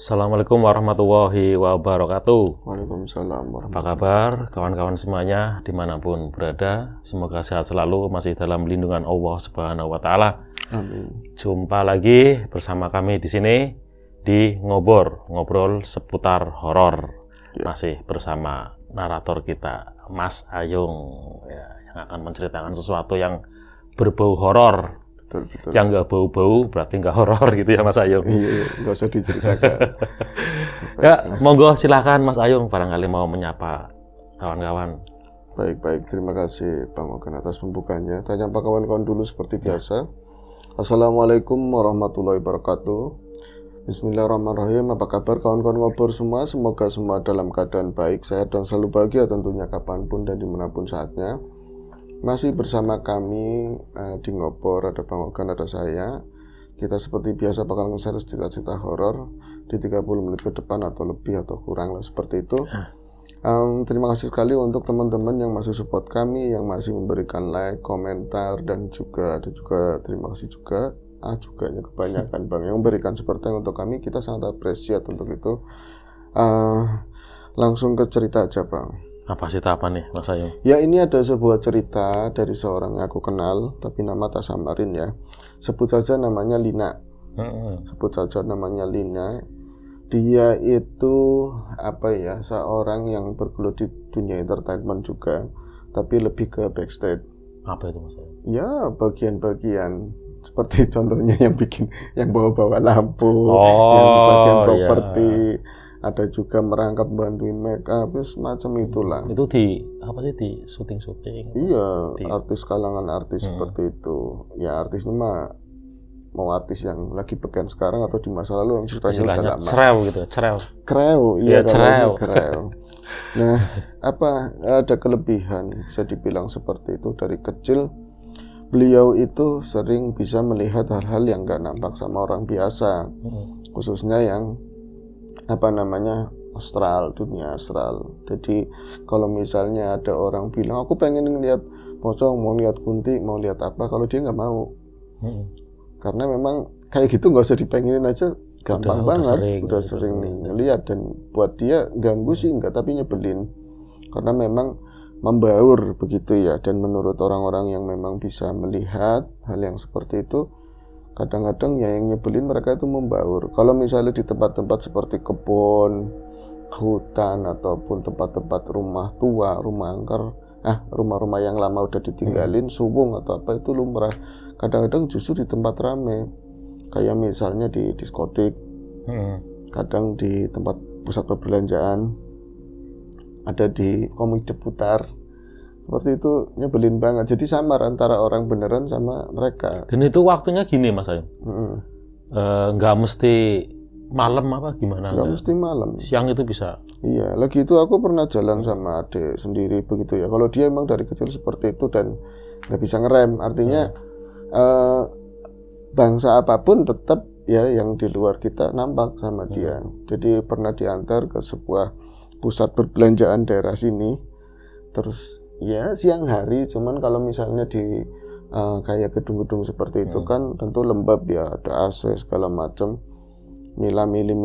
Assalamualaikum warahmatullahi wabarakatuh. Waalaikumsalam Apa warahmatullahi kabar kawan-kawan semuanya dimanapun berada? Semoga sehat selalu, masih dalam lindungan Allah Subhanahu wa Ta'ala. Amin. Jumpa lagi bersama kami di sini di ngobrol seputar horor. Masih bersama narator kita Mas Ayung ya, yang akan menceritakan sesuatu yang berbau horor. Betul. Yang nggak bau-bau berarti nggak horor gitu ya Mas Ayung. Iya, nggak usah diceritakan. Ya, monggo silakan Mas Ayung barangkali mau menyapa kawan-kawan. Baik, terima kasih Bang Ogan atas pembukanya. Tanya apa kawan-kawan dulu seperti biasa. Assalamualaikum warahmatullahi wabarakatuh. Bismillahirrahmanirrahim. Apa kabar kawan-kawan ngobrol semua? Semoga semua dalam keadaan baik, sehat dan selalu bahagia tentunya kapanpun dan dimanapun saatnya. Masih bersama kami di Ngobor, ada Bang Ogan, ada saya. Kita seperti biasa bakal nge-share cerita-cerita horor di 30 menit ke depan atau lebih atau kurang lah seperti itu. Terima kasih sekali untuk teman-teman yang masih support kami, yang masih memberikan like, komentar, dan juga ada juga terima kasih juga juganya kebanyakan Bang yang memberikan support untuk kami. Kita sangat appreciate untuk itu. Langsung ke cerita aja Bang. Apa cerita apa nih Mas Ayung? Ya, ini ada sebuah cerita dari seorang yang aku kenal, tapi nama tak samarin ya. Sebut saja namanya Lina. Dia itu seorang yang bergelut di dunia entertainment juga, tapi lebih ke backstage. Apa itu Mas Ayung? Ya, bagian-bagian seperti contohnya yang bawa-bawa lampu, yang bagian properti. Iya. Ada juga merangkap, bantuin make up, semacam itulah. Itu di syuting? Iya, artis kalangan artis seperti itu. Ya artisnya mah mau artis yang lagi pegang sekarang atau di masa lalu yang ceritanya udah lama. Kreu, iya kreu. Nah, ada kelebihan bisa dibilang seperti itu. Dari kecil beliau itu sering bisa melihat hal-hal yang gak nampak sama orang biasa, khususnya yang dunia astral. Jadi kalau misalnya ada orang bilang aku pengen lihat pocong, mau lihat kunti, mau lihat apa, kalau dia nggak mau, karena memang kayak gitu nggak usah dipengenin aja, gampang banget, udah sering lihat, dan buat dia ganggu sih enggak, tapi nyebelin karena memang membaur begitu ya. Dan menurut orang-orang yang memang bisa melihat hal yang seperti itu, kadang-kadang ya yang nyebelin mereka itu membaur. Kalau misalnya di tempat-tempat seperti kebun, hutan, ataupun tempat-tempat rumah tua, rumah angker, rumah-rumah yang lama udah ditinggalin, subung atau apa, itu lumrah. Kadang-kadang justru di tempat rame, kayak misalnya di diskotik, kadang di tempat pusat perbelanjaan, ada di komik putar. Seperti itu nyebelin banget. Jadi samar antara orang beneran sama mereka. Dan itu waktunya gini Mas Ayung. Nggak mesti malam apa gimana? Nggak mesti malam. Siang itu bisa. Iya, lagi itu aku pernah jalan sama adik sendiri begitu ya. Kalau dia emang dari kecil seperti itu dan nggak bisa ngerem, artinya bangsa apapun tetap ya yang di luar kita nampak sama dia. Jadi pernah diantar ke sebuah pusat perbelanjaan daerah sini. Terus ya siang hari, cuman kalau misalnya di kayak gedung-gedung seperti itu kan tentu lembab ya, ada AC segala macam, milah-milih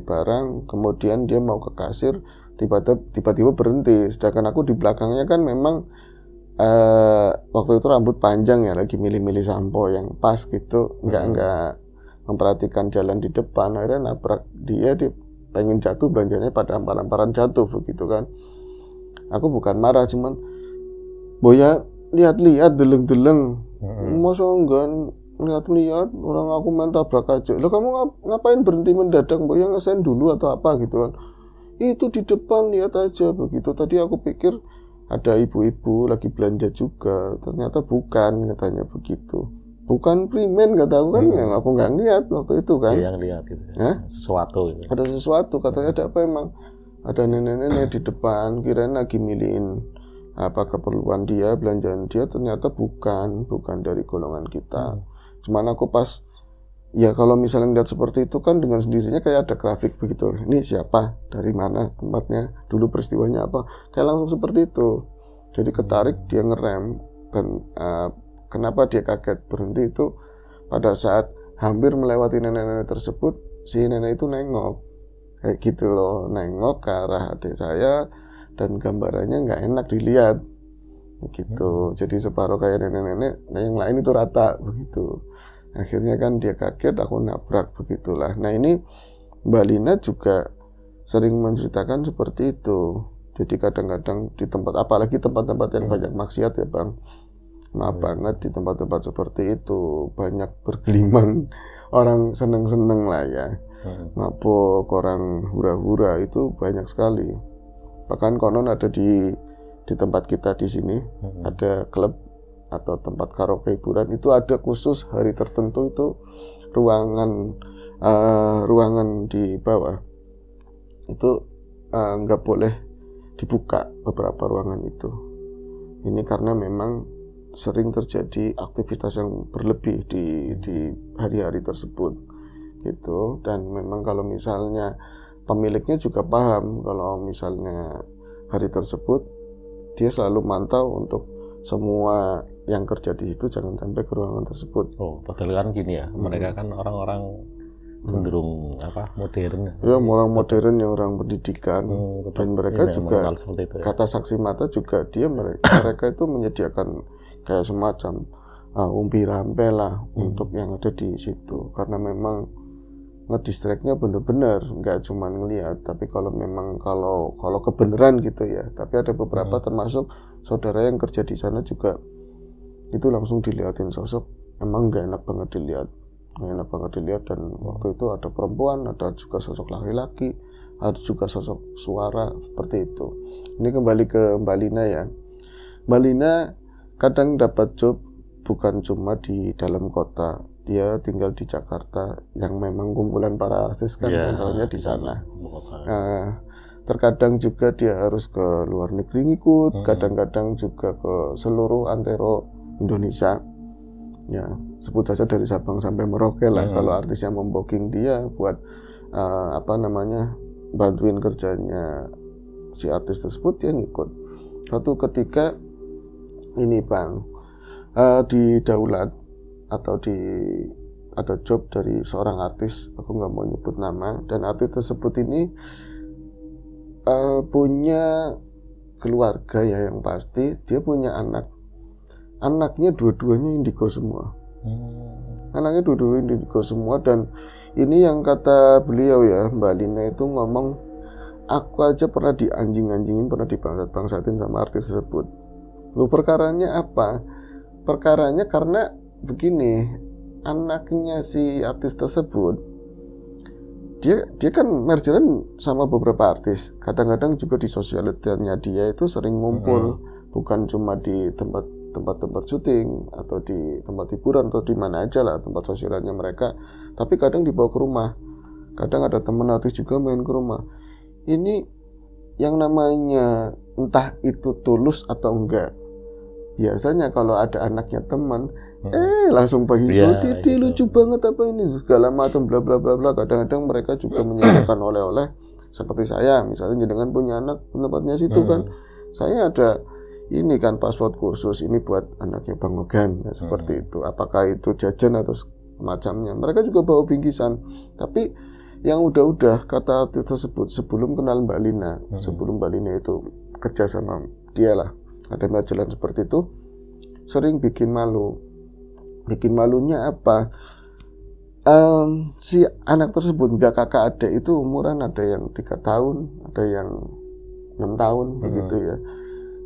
barang. Kemudian dia mau ke kasir, tiba-tiba berhenti, sedangkan aku di belakangnya kan memang waktu itu rambut panjang ya, lagi milih-milih sampo yang pas gitu, nggak memperhatikan jalan di depan. Akhirnya nabrak dia pengen jatuh, belanjanya pada hampar-hamparan jatuh begitu kan. Aku bukan marah, cuman boya lihat-lihat, deleng-deleng. Masa enggak lihat-lihat, orang aku main tabrak aja. Lah kamu ngapain berhenti mendadak, boya ngesen dulu atau apa gitu kan. Itu di depan, lihat aja begitu. Tadi aku pikir ada ibu-ibu lagi belanja juga, ternyata bukan, katanya begitu. Bukan primen kata aku kan, yang aku nggak lihat waktu itu kan. Dia yang lihat gitu. Sesuatu gitu. Ada sesuatu, katanya ada apa emang? Ada nenek-nenek di depan, kirain lagi milihin apa keperluan dia, belanjaan dia, ternyata bukan dari golongan kita. Cuman aku pas, ya kalau misalnya lihat seperti itu kan dengan sendirinya kayak ada grafik begitu. Ini siapa, dari mana, tempatnya, dulu peristiwanya apa, kayak langsung seperti itu. Jadi ketarik, dia ngerem. Dan kenapa dia kaget berhenti itu pada saat hampir melewati nenek-nenek tersebut, si nenek itu nengok kayak gitu loh, nengok ke arah adik saya dan gambarannya nggak enak dilihat gitu. Jadi separuh kayak nenek-nenek, nah yang lain itu rata begitu. Akhirnya kan dia kaget, aku nabrak begitulah. Nah ini Mbak Lina juga sering menceritakan seperti itu. Jadi kadang-kadang di tempat, apalagi tempat-tempat yang banyak maksiat ya Bang, maaf banget di tempat-tempat seperti itu banyak bergelimang orang seneng-seneng lah ya, mabuk, orang hura-hura itu banyak sekali. Bahkan konon ada di tempat kita di sini ada klub atau tempat karaoke hiburan, itu ada khusus hari tertentu itu ruangan di bawah itu nggak boleh dibuka beberapa ruangan itu. Ini karena memang sering terjadi aktivitas yang berlebih di hari-hari tersebut gitu. Dan memang kalau misalnya pemiliknya juga paham kalau misalnya hari tersebut dia selalu mantau untuk semua yang kerja di situ jangan sampai ke ruangan tersebut. Oh, padahal kan gini ya, mereka kan orang-orang cenderung modern. Ya, orang modern ya, orang pendidikan. Dan mereka juga itu, ya. Kata saksi mata juga mereka itu menyediakan kayak semacam umpi rampe lah untuk yang ada di situ, karena memang ngedistractnya bener-bener nggak cuma ngelihat, tapi kalau memang kalau kebenaran gitu ya. Tapi ada beberapa termasuk saudara yang kerja di sana juga itu langsung dilihatin sosok, emang nggak enak banget dilihat, dan waktu itu ada perempuan, ada juga sosok laki-laki, ada juga sosok suara seperti itu. Ini kembali ke Mbak Lina ya. Mbak Lina kadang dapat job bukan cuma di dalam kota, dia tinggal di Jakarta yang memang kumpulan para artis kan contohnya di sana. Terkadang juga dia harus ke luar negeri ngikut, kadang-kadang juga ke seluruh antero Indonesia. Ya, sebut saja dari Sabang sampai Merauke lah. Kalau artis yang membooking dia buat bantuin kerjanya si artis tersebut, dia ngikut. Suatu ketika ini Bang, di Daulat atau ada job dari seorang artis, aku nggak mau nyebut nama, dan artis tersebut ini punya keluarga ya, yang pasti dia punya anaknya dua-duanya indigo semua. Anaknya dua-duanya indigo semua. Dan ini yang kata beliau ya, Mbak Lina itu ngomong, aku aja pernah dianjing-anjingin, pernah dibangsat-bangsatin sama artis tersebut. Loh, perkaranya apa? Perkaranya karena begini, anaknya si artis tersebut dia kan mergeran sama beberapa artis. Kadang-kadang juga di sosialitianya dia itu sering ngumpul, bukan cuma di tempat-tempat syuting atau di tempat hiburan atau di mana aja lah tempat sosialnya mereka, tapi kadang dibawa ke rumah. Kadang ada teman artis juga main ke rumah. Ini yang namanya entah itu tulus atau enggak. Biasanya kalau ada anaknya teman, langsung begitu, Titi lucu banget apa ini segala macam bla bla bla bla. Kadang-kadang mereka juga menyediakan oleh-oleh. Seperti saya misalnya, jenengan punya anak tempatnya situ kan, saya ada ini kan paspor khusus ini buat anaknya Bang Ogan, ya, seperti itu. Apakah itu jajan atau semacamnya, mereka juga bawa bingkisan. Tapi yang udah kata artis tersebut sebelum kenal Mbak Lina, sebelum Mbak Lina itu kerja sama dia lah, ada majalah seperti itu, sering bikin malu. Bikin malunya apa? Si anak tersebut, nggak kakak adik, itu umuran ada yang 3 tahun, ada yang 6 tahun begitu ya.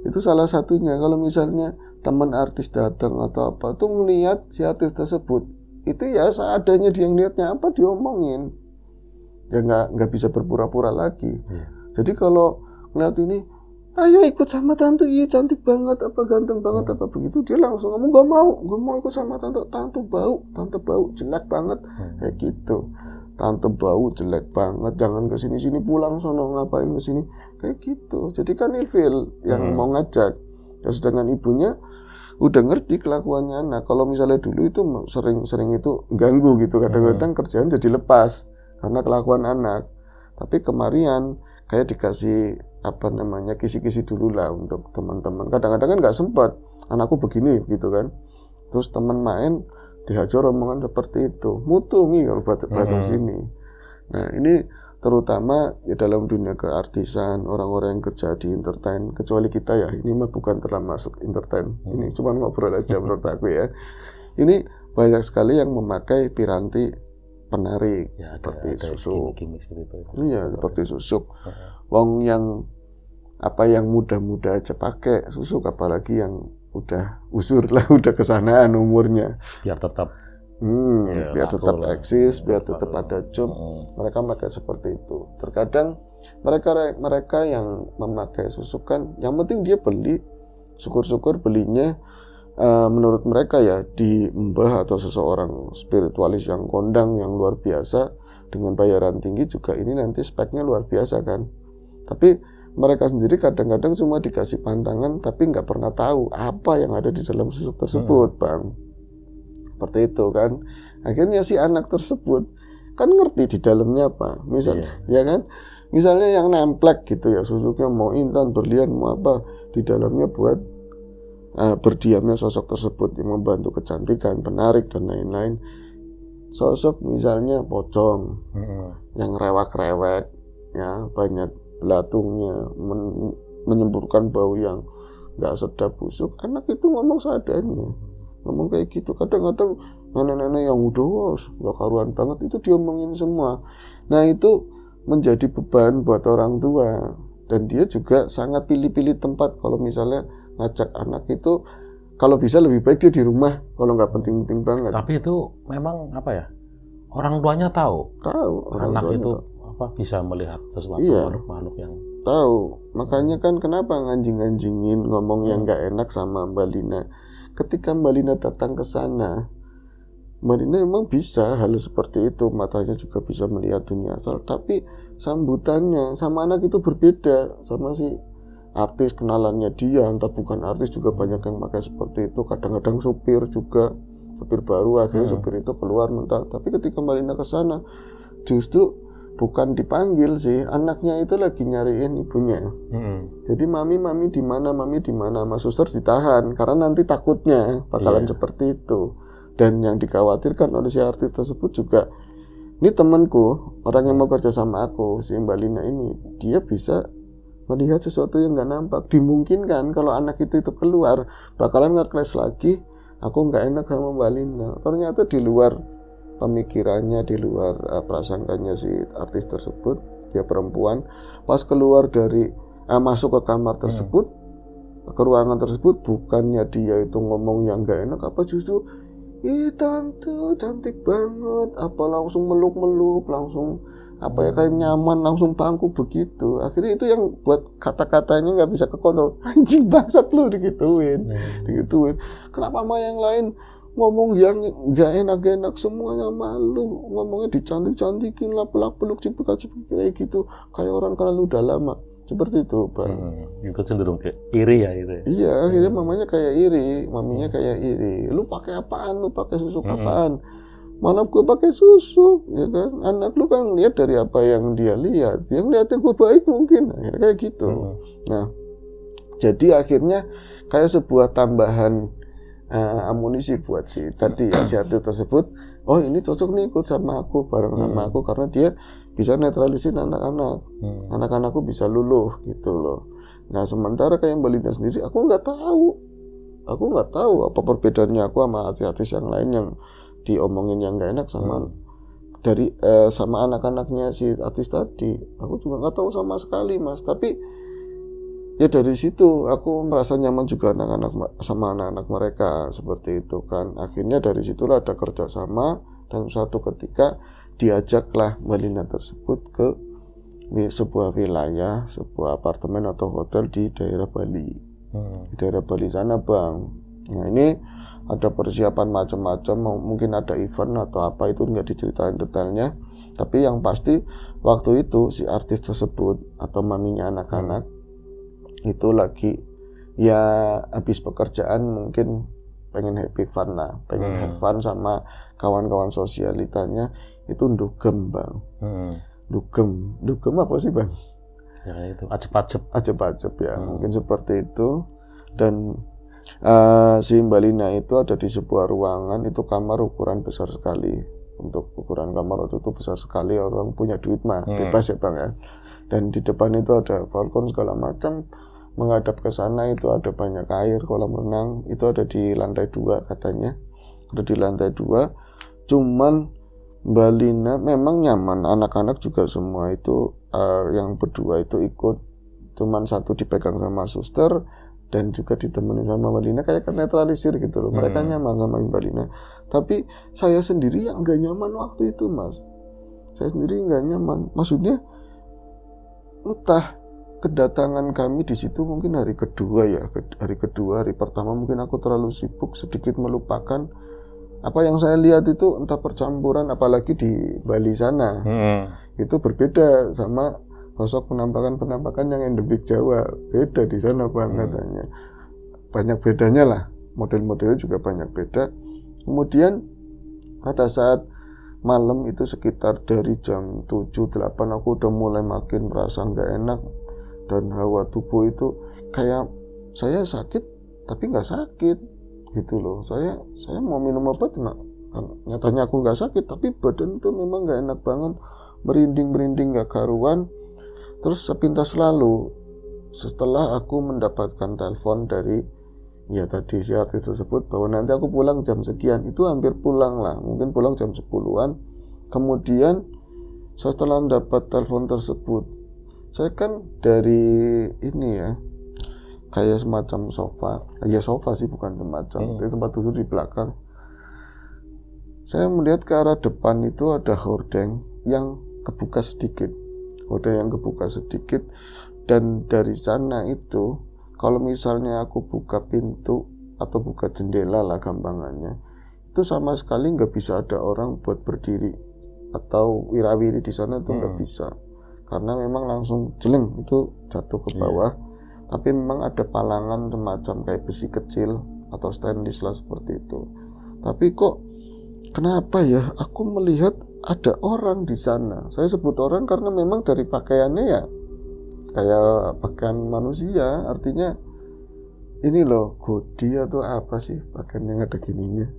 Itu salah satunya. Kalau misalnya teman artis datang atau apa tuh ngelihat si artis tersebut, itu ya seadanya dia ngelihatnya apa diomongin. Ya nggak bisa berpura-pura lagi. Jadi kalau ngeliat ini, ayo ikut sama tante, iya cantik banget, apa ganteng banget, apa begitu, dia langsung ngomong gak mau ikut sama tante bau, jelek banget, kayak gitu. Tante bau, jelek banget, jangan kesini pulang sono, ngapain kesini, kayak gitu. Jadi kan ilfil yang mau ngajak. Ya, sedangkan ibunya udah ngerti kelakuannya anak. Kalau misalnya dulu itu sering itu ganggu gitu, kadang-kadang kerjaan jadi lepas karena kelakuan anak. Tapi kemarin kayak dikasih kisi-kisi dulu lah untuk teman-teman. Kadang-kadang kan nggak sempat, anakku begini gitu kan. Terus teman main dihajar omongan seperti itu, mutungi kalau bahasa sini. Nah ini terutama ya dalam dunia keartisan, orang-orang yang kerja di entertain, kecuali kita ya, ini mah bukan termasuk entertain, ini cuma ngobrol aja menurut aku ya. Ini banyak sekali yang memakai piranti penarik Ya, seperti ada susuk. gimmick seperti itu. Iya, seperti susuk. Wong yang yang muda-muda aja pakai susuk, apalagi yang udah usur lah, udah kesanaan umurnya. Biar tetap Biar tetap lah. eksis, biar tetap ada job. Mereka pakai seperti itu. Terkadang mereka yang memakai susuk kan, yang penting dia beli, syukur-syukur belinya menurut mereka ya di mbah atau seseorang spiritualis yang kondang yang luar biasa dengan bayaran tinggi juga, ini nanti speknya luar biasa kan. Tapi mereka sendiri kadang-kadang cuma dikasih pantangan tapi nggak pernah tahu apa yang ada di dalam susuk tersebut, Bang. Seperti itu kan. Akhirnya si anak tersebut kan ngerti di dalamnya apa. Misalnya, ya kan? Misalnya yang nemplek gitu ya, susuknya mau intan, berlian, mau apa, di dalamnya buat berdiamnya sosok tersebut yang membantu kecantikan, penarik dan lain-lain. Sosok misalnya pocong, yang rewek-rewek, ya banyak belatungnya, menyemburkan bau yang nggak sedap, busuk. Anak itu ngomong seadanya. Ngomong kayak gitu. Kadang-kadang nenek-nenek yang udah gak karuan banget itu diomongin semua. Nah itu menjadi beban buat orang tua. Dan dia juga sangat pilih-pilih tempat. Kalau misalnya ngajak anak itu, kalau bisa lebih baik dia di rumah, kalau nggak penting-penting banget. Tapi itu memang apa ya, orang tuanya tahu anak itu bisa melihat sesuatu, makhluk yang tahu. Makanya kan kenapa nganjing-nganjingin ngomong yang nggak enak sama Mbak Lina. Ketika Mbak Lina datang ke sana, Mbak Lina memang bisa hal seperti itu, matanya juga bisa melihat dunia asal, tapi sambutannya sama anak itu berbeda. Sama si artis kenalannya dia, entah bukan artis juga banyak yang pakai seperti itu. Kadang-kadang supir juga, supir baru, akhirnya supir itu keluar mental. Tapi ketika Mbak Lina ke sana, justru bukan dipanggil sih, anaknya itu lagi nyariin ibunya. Jadi mami di mana, Mas suster ditahan karena nanti takutnya bakalan seperti itu. Dan yang dikhawatirkan oleh si artis tersebut juga, ini temanku, orang yang mau kerja sama aku, si Mbak Lina ini, dia bisa melihat sesuatu yang nggak nampak. Dimungkinkan kalau anak itu keluar bakalan nge-clash lagi, aku nggak enak sama Mbak Lina. Ternyata di luar pemikirannya, di luar prasangkanya si artis tersebut, dia perempuan, pas keluar dari masuk ke kamar tersebut, ke ruangan tersebut, bukannya dia itu ngomong yang nggak enak, apa justru tante cantik banget, apa langsung meluk-meluk, langsung kayak nyaman, langsung bangku begitu. Akhirnya itu yang buat kata-katanya nggak bisa kekontrol. Anjing bangsat lu digituin. Kenapa sama yang lain ngomong yang nggak enak-enak, semuanya malu, ngomongnya dicantik-cantikin lah, pelak-peluk, cipika-cipika kayak gitu, kayak orang kenal lu udah lama. Seperti itu, Bang. Itu cenderung kayak iri ya itu. Iya, akhirnya mamanya kayak iri, maminya kayak iri. Lu pakai apaan? Lu pakai susuk apaan? Mana gue pakai susu, ya kan? Anak lu kan lihat dari apa yang dia lihat. Yang lihatnya gue baik mungkin, akhirnya kayak gitu. Nah, jadi akhirnya kayak sebuah tambahan amunisi buat si artis tersebut. Oh ini cocok nih ikut sama aku, bareng sama aku, karena dia bisa netralisin anak-anak. Anak-anakku bisa luluh gitu loh. Nah sementara kayak Mbak Lina sendiri, aku nggak tahu apa perbedaannya aku sama artis-artis yang lain yang diomongin yang nggak enak sama sama anak-anaknya si artis tadi. Aku juga nggak tahu sama sekali, Mas. Tapi ya dari situ aku merasa nyaman juga sama anak-anak mereka seperti itu kan. Akhirnya dari situlah ada kerjasama, dan suatu ketika diajaklah Mbak Lina tersebut ke sebuah wilayah, sebuah apartemen atau hotel di daerah Bali. Di daerah Bali sana, Bang. Nah ini ada persiapan macam-macam, mungkin ada event atau apa, itu nggak diceritain detailnya. Tapi yang pasti waktu itu si artis tersebut atau maminya anak-anak itu lagi ya habis pekerjaan, mungkin pengen happy fun lah, pengen have fun sama kawan-kawan sosialitanya, itu ndugem, Bang. Ndugem apa sih, Bang? Ya itu ajeb ya, mungkin seperti itu. Dan si Mbak Lina itu ada di sebuah ruangan, itu kamar ukuran besar sekali, untuk ukuran kamar waktu itu besar sekali, orang punya duit mah bebas ya Bang ya. Dan di depan itu ada balkon segala macam, menghadap ke sana itu ada banyak air, kolam renang, itu ada di lantai 2 katanya, ada di lantai 2. Cuman Mbak Lina memang nyaman, anak-anak juga semua itu yang berdua itu ikut, cuman satu dipegang sama suster dan juga ditemenin sama Mbak Lina, kayak netralisir gitu loh. Mereka nyaman sama Mbak Lina. Tapi saya sendiri yang nggak nyaman waktu itu, Mas. Saya sendiri nggak nyaman. Maksudnya entah kedatangan kami di situ mungkin hari kedua ya, hari pertama mungkin aku terlalu sibuk, sedikit melupakan apa yang saya lihat itu, entah percampuran, apalagi di Bali sana. Itu berbeda sama sosok penampakan yang endemik Jawa, beda di sana Bang katanya. Banyak bedanya lah, model-modelnya juga banyak beda. Kemudian pada saat malam itu sekitar dari jam 7-8 aku udah mulai makin merasa nggak enak, dan hawa tubuh itu kayak saya sakit tapi nggak sakit gitu loh. Saya mau minum obat, nyatanya aku nggak sakit, tapi badan itu memang nggak enak banget, merinding nggak karuan. Terus sepintas lalu setelah aku mendapatkan telepon dari ya tadi si artis tersebut bahwa nanti aku pulang jam sekian, itu hampir pulang lah, mungkin pulang jam 10-an. Kemudian setelah dapat telepon tersebut, saya kan dari ini ya, kayak semacam sofa, ya sofa sih bukan semacam, itu tempat duduk di belakang. Saya melihat ke arah depan itu ada hordeng yang kebuka sedikit, dan dari sana itu kalau misalnya aku buka pintu atau buka jendela lah gampangannya, itu sama sekali nggak bisa ada orang buat berdiri atau wirawiri di sana, itu nggak bisa, karena memang langsung jeleng itu jatuh ke bawah. Tapi memang ada palangan semacam kayak besi kecil atau stainless lah seperti itu. Tapi kok kenapa ya aku melihat ada orang di sana? Saya sebut orang karena memang dari pakaiannya ya kayak pakaian manusia, artinya ini loh godi atau apa sih pakaian yang ada gininya,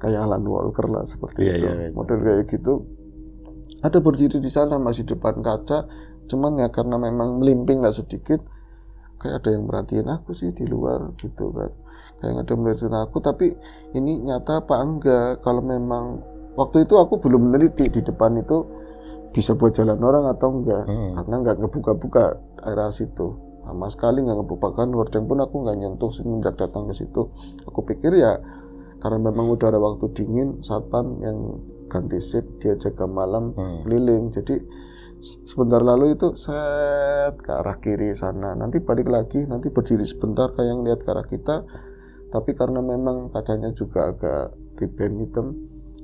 kayak Alan Walker lah seperti itu, model kayak gitu. Ada berdiri di sana masih depan kaca, cuman ya karena memang melimping lah sedikit, kayak ada yang merhatiin aku sih di luar gitu kan, kayak ada merhatiin aku. Tapi ini nyata apa enggak, kalau memang waktu itu aku belum meneliti di depan itu bisa buat jalan orang atau enggak, karena enggak ngebuka-buka area situ sama sekali, nggak ngebukakan hordeng pun aku nggak nyentuh semenjak datang ke situ. Aku pikir ya karena memang udah ada waktu dingin, satpam yang ganti shift dia jaga malam keliling, jadi sebentar lalu itu set ke arah kiri sana, nanti balik lagi, nanti berdiri sebentar kayak yang lihat ke arah kita. Tapi karena memang kacanya juga agak ribbon hitam,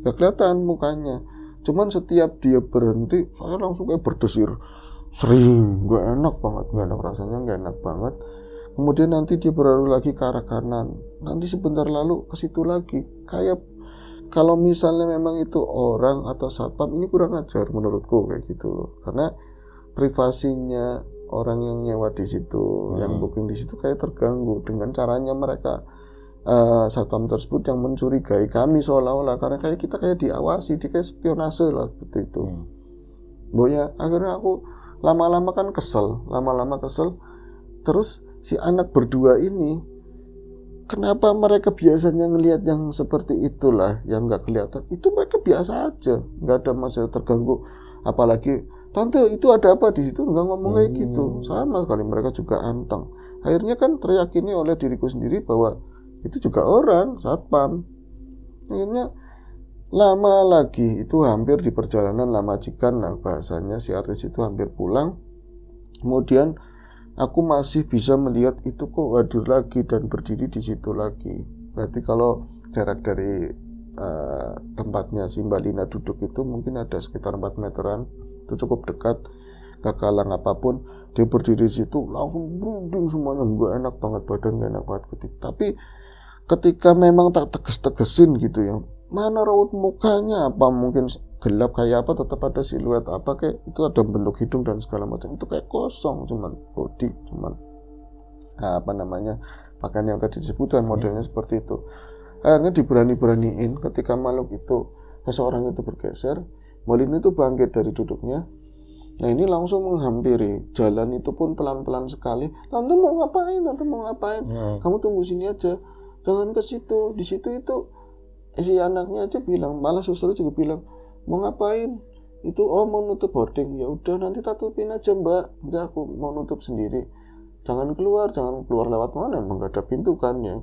gak kelihatan mukanya. Cuman setiap dia berhenti, saya langsung kayak berdesir sering, gak enak banget, gak enak rasanya, gak enak banget. Kemudian nanti dia berlalu lagi ke arah kanan, nanti sebentar lalu ke situ lagi. Kayak kalau misalnya memang itu orang atau satpam, ini kurang ajar menurutku kayak gitu loh. Karena privasinya orang yang nyewa di situ, yang booking di situ kayak terganggu dengan caranya mereka. Satpam tersebut yang mencurigai kami seolah-olah, karena kayak kita kayak diawasi, kayak spionase lah seperti itu. Boya akhirnya aku lama-lama kesel. Terus si anak berdua ini, kenapa mereka biasanya ngelihat yang seperti itulah, yang nggak kelihatan, itu mereka biasa aja, nggak ada masalah, terganggu. Apalagi tante itu ada apa di situ, nggak ngomong kayak gitu sama sekali. Mereka juga anteng. Akhirnya kan teryakini oleh diriku sendiri bahwa itu juga orang satpam. Akhirnya lama lagi, itu hampir di perjalanan lama majikan lah bahasanya, si artis itu hampir pulang. Kemudian aku masih bisa melihat itu kok hadir lagi dan berdiri di situ lagi. Berarti kalau jarak dari tempatnya si Mbak Lina duduk itu mungkin ada sekitar 4 meteran, itu cukup dekat. Gak kalang apapun, dia berdiri di situ langsung berunding semuanya, gak enak banget badan, gak enak banget ketik. Tapi ketika memang tak teges-tegesin gitu ya, mana raut mukanya, apa mungkin gelap kayak apa, tetap ada siluet apa kayak itu, ada bentuk hidung dan segala macam, itu kayak kosong, cuman body, cuman apa namanya, pakaian yang tadi disebutkan modelnya seperti itu. Akhirnya diberani-beraniin ketika makhluk itu seseorang itu bergeser, Molin itu bangkit dari duduknya. Nah ini langsung menghampiri, jalan itu pun pelan-pelan sekali. Tante mau ngapain? Tante mau ngapain? Kamu tunggu sini aja, jangan ke situ. Di situ itu si anaknya aja bilang, malah suster juga bilang, mau ngapain? Itu mau nutup boarding. Ya udah nanti tutupin aja mbak. Enggak, aku mau nutup sendiri. Jangan keluar lewat mana? Emang gak ada pintu kan ya.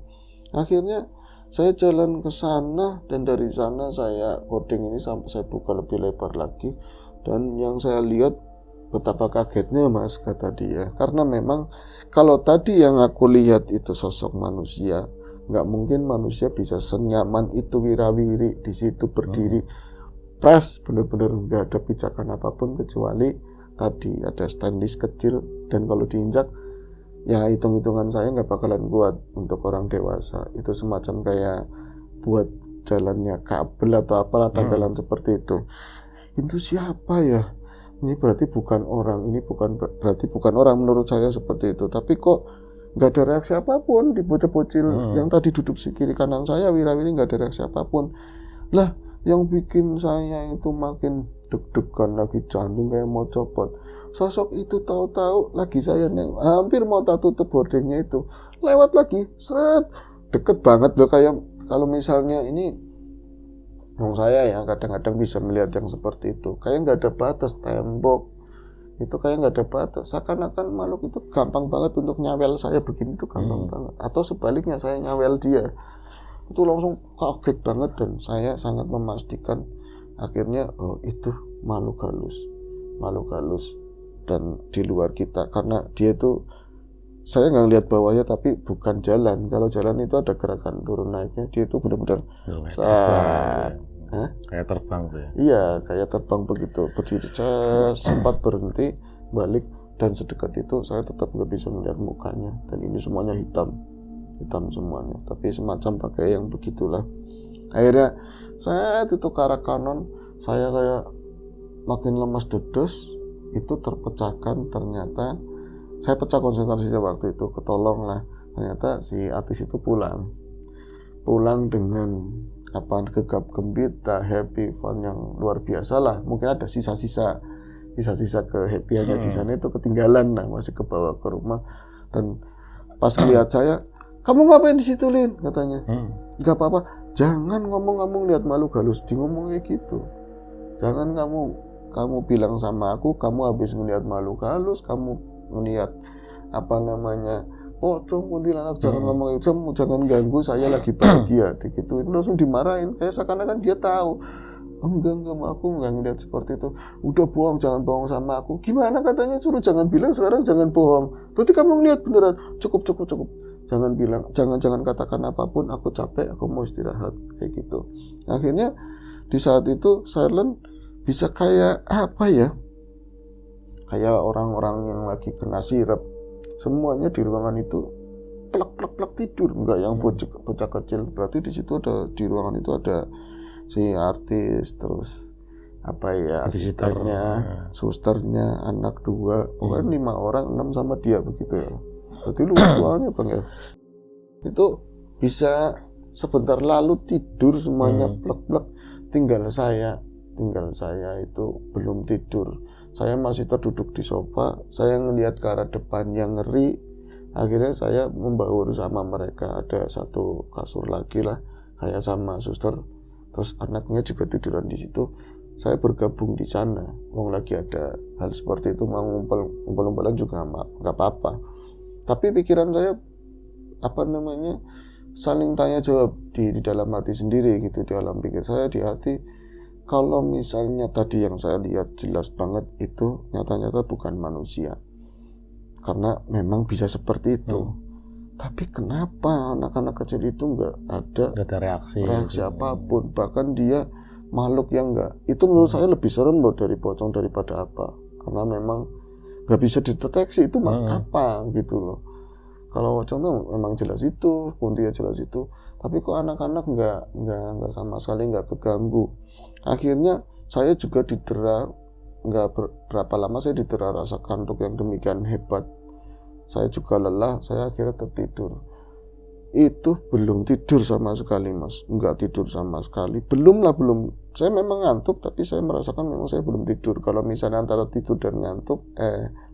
Akhirnya saya jalan ke sana dan dari sana saya boarding ini sampai saya buka lebih lebar lagi. Dan yang saya lihat betapa kagetnya mas, kata dia. Karena memang kalau tadi yang aku lihat itu sosok manusia, nggak mungkin manusia bisa senyaman itu wirawiri di situ berdiri. Pres, bener-bener nggak ada pijakan apapun kecuali tadi ada stainless kecil dan kalau diinjak ya hitung-hitungan saya nggak bakalan kuat untuk orang dewasa. Itu semacam kayak buat jalannya kabel atau apalah tampilan seperti itu. Itu siapa ya? Ini berarti bukan orang. Ini berarti bukan orang menurut saya seperti itu. Tapi kok nggak ada reaksi apapun di bocil-bocil yang tadi duduk di kiri kanan saya wirawiri nggak ada reaksi apapun. Lah yang bikin saya itu makin deg-degan lagi, jantung kayak mau copot. Sosok itu tahu-tahu lagi saya hampir mau tak tutup boardingnya itu lewat lagi, seret, deket banget loh. Kayak kalau misalnya ini saya ya kadang-kadang bisa melihat yang seperti itu, kayak nggak ada batas tembok itu, kayak nggak ada batas, seakan-akan makhluk itu gampang banget untuk nyawel saya begini tuh gampang banget, atau sebaliknya saya nyawel dia. Itu langsung kaget banget dan saya sangat memastikan akhirnya itu makhluk halus dan di luar kita, karena dia itu saya nggak lihat bawahnya tapi bukan jalan. Kalau jalan itu ada gerakan turun naiknya, dia itu benar-benar kayak terbang tuh ya. Iya, kayak terbang begitu. Berdiri sempat berhenti balik dan sedekat itu saya tetap nggak bisa melihat mukanya dan ini semuanya hitam semuanya, tapi semacam pakai yang begitulah. Akhirnya saya itu ke arah kanan, saya kayak makin lemas dedes, itu terpecahkan. Ternyata saya pecah konsentrasinya waktu itu, ketolong lah. Ternyata si artis itu pulang dengan gegap gembita, happy, fun yang luar biasa lah. Mungkin ada sisa-sisa kehappyannya di sana itu ketinggalan lah, masih ke bawah ke rumah. Dan pas lihat saya, kamu ngapain di situ Lin? Katanya. Gak apa-apa, jangan ngomong-ngomong lihat makhluk halus, di ngomong kayak gitu. Jangan kamu bilang sama aku, kamu habis ngelihat makhluk halus, kamu ngelihat pocong, kuntilanak, jangan ngomong itu, jangan ganggu saya lagi bahagia. Digituin, langsung dimarahin, kayak seakan-akan dia tahu. Enggak, aku enggak ngeliat seperti itu. Udah bohong, jangan bohong sama aku. Gimana katanya suruh jangan bilang, sekarang jangan bohong. Berarti kamu ngeliat beneran. Cukup. Jangan bilang, jangan katakan apapun, aku capek, aku mau istirahat, kayak gitu. Akhirnya di saat itu silent bisa kayak apa ya? Kayak orang-orang yang lagi kena sirap. Semuanya di ruangan itu plek tidur, enggak yang bocah kecil. Berarti di situ di ruangan itu ada si artis, terus asistennya, susternya, anak 2, pokoknya 5 orang, 6 sama dia begitu ya. Berarti luas bang ya. Itu bisa sebentar lalu tidur semuanya plek. Tinggal saya itu belum tidur. Saya masih terduduk di sofa, saya ngelihat ke arah depan yang ngeri. Akhirnya saya membaur sama mereka, ada satu kasur lagi lah, kayak sama suster. Terus anaknya juga tiduran di situ. Saya bergabung di sana. Wong lagi ada hal seperti itu, mau ngumpul-ngumpulan juga nggak apa-apa. Tapi pikiran saya saling tanya jawab di dalam hati sendiri gitu, di dalam pikir saya di hati. Kalau misalnya tadi yang saya lihat jelas banget itu nyata-nyata bukan manusia, karena memang bisa seperti itu. Tapi kenapa anak-anak kecil itu nggak ada reaksi apapun, bahkan dia makhluk yang itu menurut saya lebih serem loh dari pocong daripada apa, karena memang nggak bisa dideteksi itu apa gitu loh. Kalau pocong tuh memang jelas itu, kunti jelas itu, tapi kok anak-anak nggak sama sekali nggak keganggu. Akhirnya saya juga didera, nggak berapa lama saya didera rasa kantuk yang demikian hebat. Saya juga lelah, saya akhirnya tertidur. itu belum tidur sama sekali Mas, nggak tidur sama sekali, belum. Saya memang ngantuk, tapi saya merasakan memang saya belum tidur. Kalau misalnya antara tidur dan ngantuk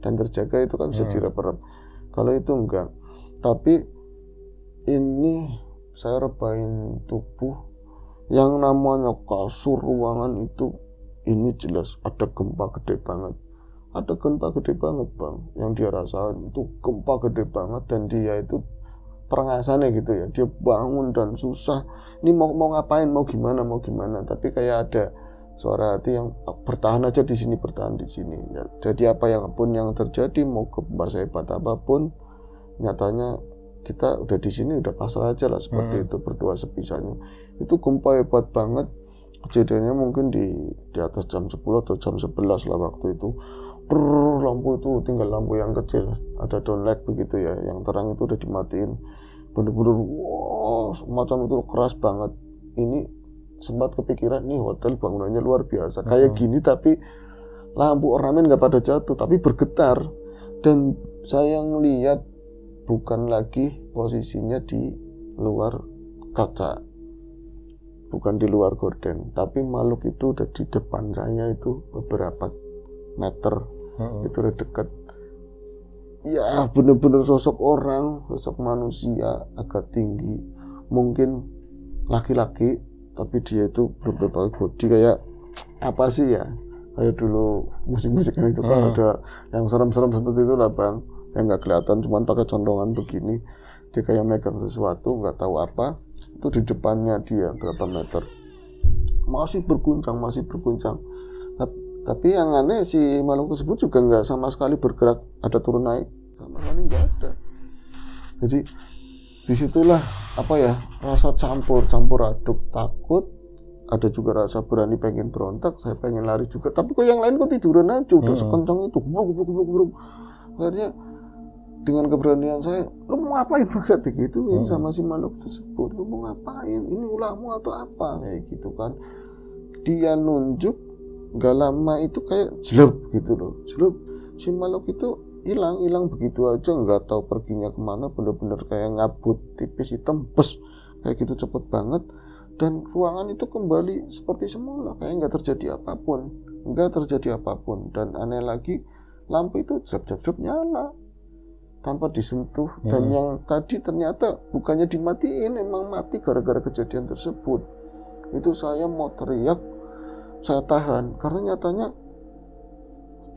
dan terjaga itu kan bisa direp-rep. Kalau itu enggak. Tapi ini saya rebahin tubuh, yang namanya kasur ruangan itu, ini jelas ada gempa gede banget. Ada gempa gede banget Bang, yang dia rasain itu gempa gede banget. Dan dia itu perengasannya gitu ya, dia bangun dan susah, ini mau ngapain, mau gimana, tapi kayak ada suara hati yang bertahan aja di sini, bertahan di sini ya. Jadi apa yang pun yang terjadi, mau gempa sehebat apapun, nyatanya kita udah di sini, udah pasrah aja lah, seperti itu, berdoa sebisanya. Itu gempa hebat banget, kejadiannya mungkin di atas jam 10 atau jam 11 lah waktu itu. Lampu itu tinggal lampu yang kecil, ada downlight begitu ya, yang terang itu udah dimatiin, bener-bener wow, semacam itu keras banget. Ini sempat kepikiran, nih hotel bangunannya luar biasa, kayak gini tapi lampu ornamen nggak pada jatuh, tapi bergetar. Dan saya ngeliat bukan lagi posisinya di luar kaca, bukan di luar gorden, tapi makhluk itu udah di depan saya, itu beberapa meter. Itu udah dekat ya, bener-bener sosok orang, sosok manusia agak tinggi, mungkin laki-laki, tapi dia itu beberapa body kayak apa sih ya, kayak dulu musik-musik kan itu kan ada yang serem-serem seperti itu lah Bang, yang nggak kelihatan, cuman pakai condongan begini, dia kayak megang sesuatu nggak tahu apa, itu di depannya dia berapa meter, masih berguncang. Tapi yang aneh, si makhluk tersebut juga nggak sama sekali bergerak, ada turun naik, sama sekali nggak ada. Jadi disitulah apa ya, rasa campur aduk, takut, ada juga rasa berani pengen berontak, saya pengen lari juga, tapi kok yang lain kok tiduran aja, udah sekencang itu, gubruk. Akhirnya dengan keberanian saya, lu mau ngapain banget digituin sama si makhluk tersebut, lu mau ngapain, ini ulahmu atau apa, kayak gitu kan. Dia nunjuk, gak lama itu kayak jelek gitu loh, si makhluk itu hilang begitu aja, nggak tahu perginya kemana, bener-bener kayak ngabut tipis hitam, kayak gitu cepet banget. Dan ruangan itu kembali seperti semula, kayak nggak terjadi apapun. Dan aneh lagi, lampu itu jrep nyala tanpa disentuh. Dan yang tadi ternyata bukannya dimatiin, emang mati gara-gara kejadian tersebut. Itu saya mau teriak, saya tahan, karena nyatanya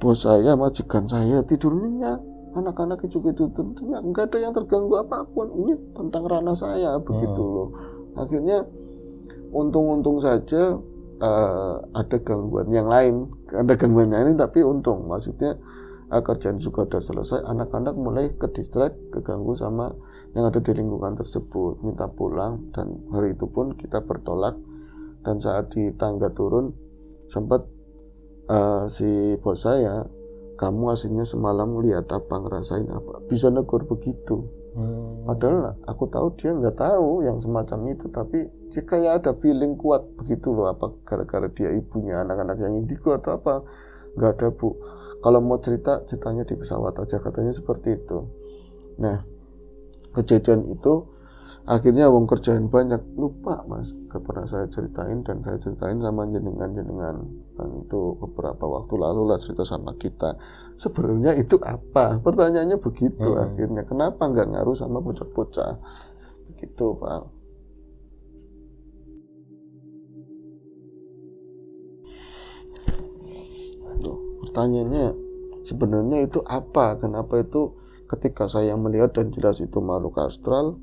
bos saya, majikan saya tidur nyenyak, anak-anaknya juga itu tentunya nggak ada yang terganggu apapun. Ini tentang ranah saya begitu loh. Akhirnya untung saja ada gangguan yang lain, tapi untung, maksudnya kerjaan juga udah selesai, anak-anak mulai ke distract, keganggu sama yang ada di lingkungan tersebut, minta pulang. Dan hari itu pun kita bertolak. Dan saat di tangga turun, sempat si bos saya, kamu aslinya semalam lihat apa, ngerasain apa, bisa negur begitu. Padahal aku tahu dia nggak tahu yang semacam itu, tapi dia kayak ada feeling kuat begitu loh. Apa gara-gara dia ibunya anak-anak yang indigo atau apa? Nggak ada Bu, kalau mau ceritanya di pesawat aja, katanya seperti itu. Nah, kejadian itu akhirnya wong kerjaan banyak, lupa Mas, gak pernah saya ceritain. Dan saya ceritain sama jenengan, dan itu beberapa waktu lalu lah cerita sama kita. Sebenarnya itu apa? Pertanyaannya begitu. Akhirnya kenapa nggak ngaruh sama bocah-bocah begitu Pak. Pertanyaannya sebenarnya itu apa? Kenapa itu ketika saya melihat dan jelas itu makhluk astral,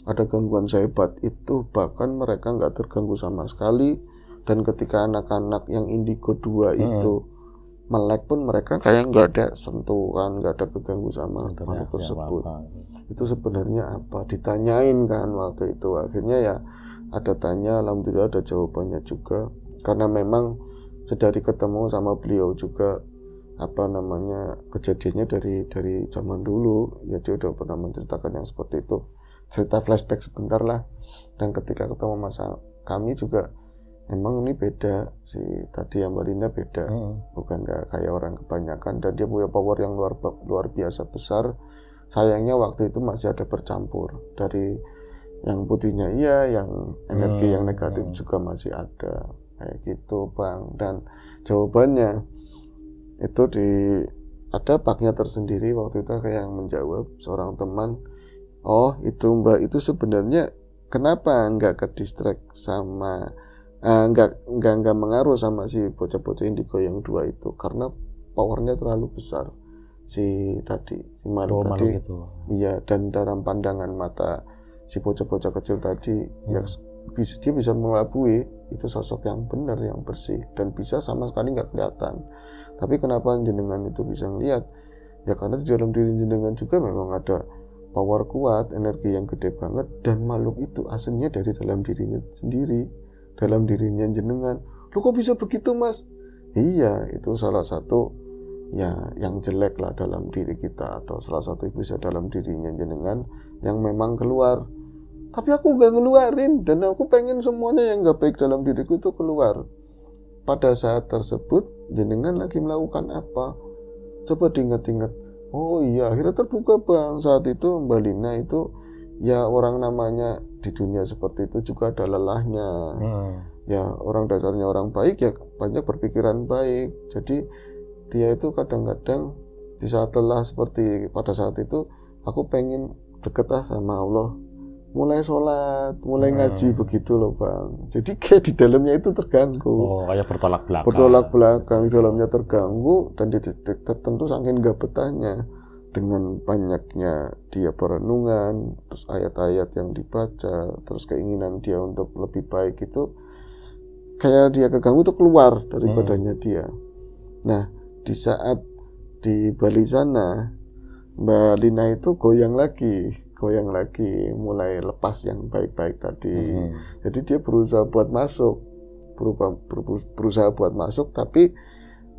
ada gangguan sehebat itu, bahkan mereka nggak terganggu sama sekali. Dan ketika anak-anak yang indigo 2 itu melek pun mereka kayak nggak ada sentuhan, nggak ada keganggu sama makhluk tersebut. Itu sebenarnya apa? Ditanyain kan waktu itu. Akhirnya ya ada tanya, alhamdulillah ada jawabannya juga. Karena memang sedari ketemu sama beliau juga, kejadiannya dari zaman dulu ya, dia udah pernah menceritakan yang seperti itu. Cerita flashback sebentar lah. Dan ketika ketemu masa kami juga, emang ini beda, si tadi yang Mbak Linda beda, bukan gak kayak orang kebanyakan, dan dia punya power yang luar biasa besar. Sayangnya waktu itu masih ada bercampur dari yang putihnya iya, yang energi yang negatif juga masih ada, kayak gitu Bang. Dan jawabannya itu ada bugnya tersendiri waktu itu, kayak yang menjawab seorang teman, oh itu Mbak, itu sebenarnya kenapa nggak ke distract sama nggak mengaruh sama si bocah-bocah indigo yang 2 itu, karena powernya terlalu besar si makhluk tadi itu. Iya, dan dalam pandangan mata si bocah-bocah kecil tadi ya dia bisa mengelabui itu sosok yang benar, yang bersih, dan bisa sama sekali nggak kelihatan. Tapi kenapa jenengan itu bisa ngelihat? Ya karena di dalam diri jenengan juga memang ada power kuat, energi yang gede banget, dan makhluk itu aslinya dari dalam dirinya sendiri, dalam dirinya jenengan. Lu kok bisa begitu Mas? Iya, itu salah satu ya yang jelek lah dalam diri kita, atau salah satu iblis dalam dirinya jenengan yang memang keluar. Tapi aku gak ngeluarin, dan aku pengen semuanya yang gak baik dalam diriku itu keluar. Pada saat tersebut jenengan lagi melakukan apa? Coba diingat-ingat. Oh iya, akhirnya terbuka Bang. Saat itu Mbak Lina itu ya orang namanya di dunia seperti itu juga ada lelahnya. Ya orang dasarnya orang baik ya banyak berpikiran baik. Jadi dia itu kadang-kadang di saat lelah seperti pada saat itu, aku pengen deket sama Allah, mulai sholat, mulai ngaji begitu loh Bang. Jadi kayak di dalamnya itu terganggu. Oh, kayak bertolak belakang. Bertolak belakang, di dalamnya terganggu, dan di titik tertentu saking gak betahnya dengan banyaknya dia perenungan, terus ayat-ayat yang dibaca, terus keinginan dia untuk lebih baik itu kayak dia keganggu tuh keluar dari badannya dia. Nah, di saat di Bali sana Mbak Lina itu goyang lagi, mulai lepas yang baik-baik tadi. Jadi dia berusaha buat masuk, tapi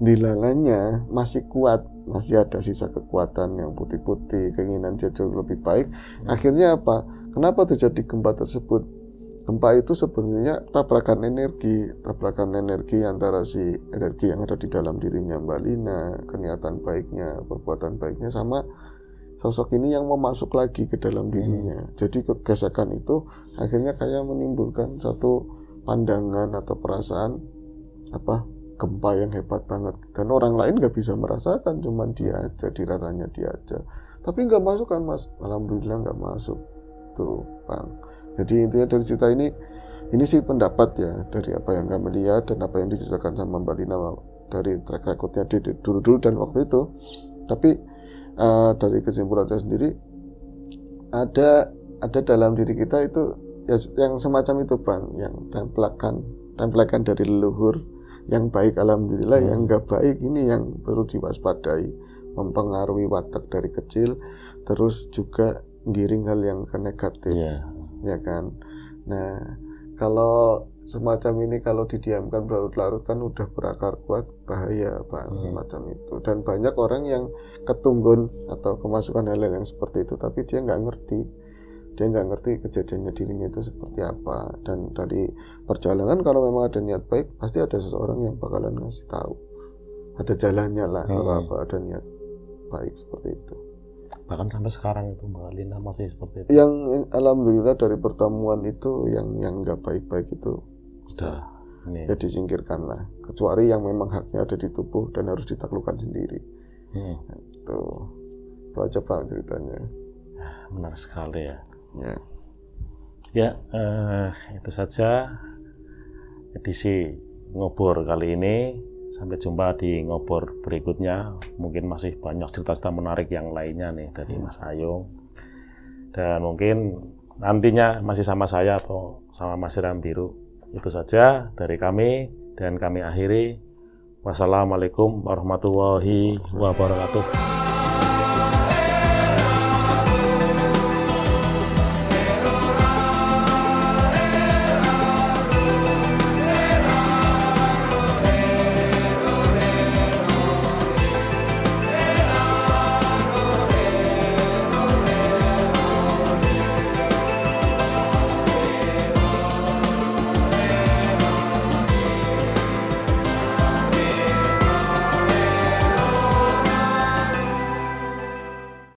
di lalanya masih kuat, masih ada sisa kekuatan yang putih-putih, keinginan dia jauh lebih baik. Akhirnya apa? Kenapa terjadi gempa tersebut? Gempa itu sebenarnya tabrakan energi antara si energi yang ada di dalam dirinya Mbak Lina, kenyataan baiknya, perbuatan baiknya, sama sosok ini yang mau masuk lagi ke dalam dirinya. Jadi gesekan itu akhirnya kayak menimbulkan satu pandangan atau perasaan gempa yang hebat banget, dan orang lain nggak bisa merasakan, cuman dia aja, di ranahnya dia aja. Tapi nggak masuk kan Mas? Alhamdulillah nggak masuk tuh Bang. Jadi intinya dari cerita ini sih pendapat ya dari apa yang kami lihat dan apa yang diceritakan sama Mbak Lina dari track recordnya dulu dan waktu itu. Tapi dari kesimpulan saya sendiri, ada dalam diri kita itu ya, yang semacam itu Bang, yang templekan dari leluhur, yang baik alhamdulillah, yang enggak baik ini yang perlu diwaspadai, mempengaruhi watak dari kecil, terus juga giring hal yang ke negatif, ya kan. Nah, kalau semacam ini kalau didiamkan berlarut-larut kan udah berakar kuat, bahaya Bang, semacam itu. Dan banyak orang yang ketunggun atau kemasukan hal-hal yang seperti itu, tapi dia nggak ngerti kejadiannya dirinya itu seperti apa. Dan dari perjalanan kalau memang ada niat baik, pasti ada seseorang yang bakalan ngasih tahu, ada jalannya lah kalau ada niat baik seperti itu. Bahkan sampai sekarang itu Mbak Lina masih seperti itu. Yang alhamdulillah dari pertemuan itu yang nggak baik-baik itu sudah ya disingkirkan lah, kecuali yang memang haknya ada di tubuh dan harus ditaklukkan sendiri. Itu aja Pak ceritanya. Benar sekali ya. Ya, itu saja edisi Ngobor kali ini. Sampai jumpa di Ngobor berikutnya. Mungkin masih banyak cerita-cerita menarik yang lainnya nih dari Mas Ayung. Dan mungkin nantinya masih sama saya atau sama Mas Siram Biru. Itu saja dari kami, dan kami akhiri. Wassalamualaikum warahmatullahi wabarakatuh.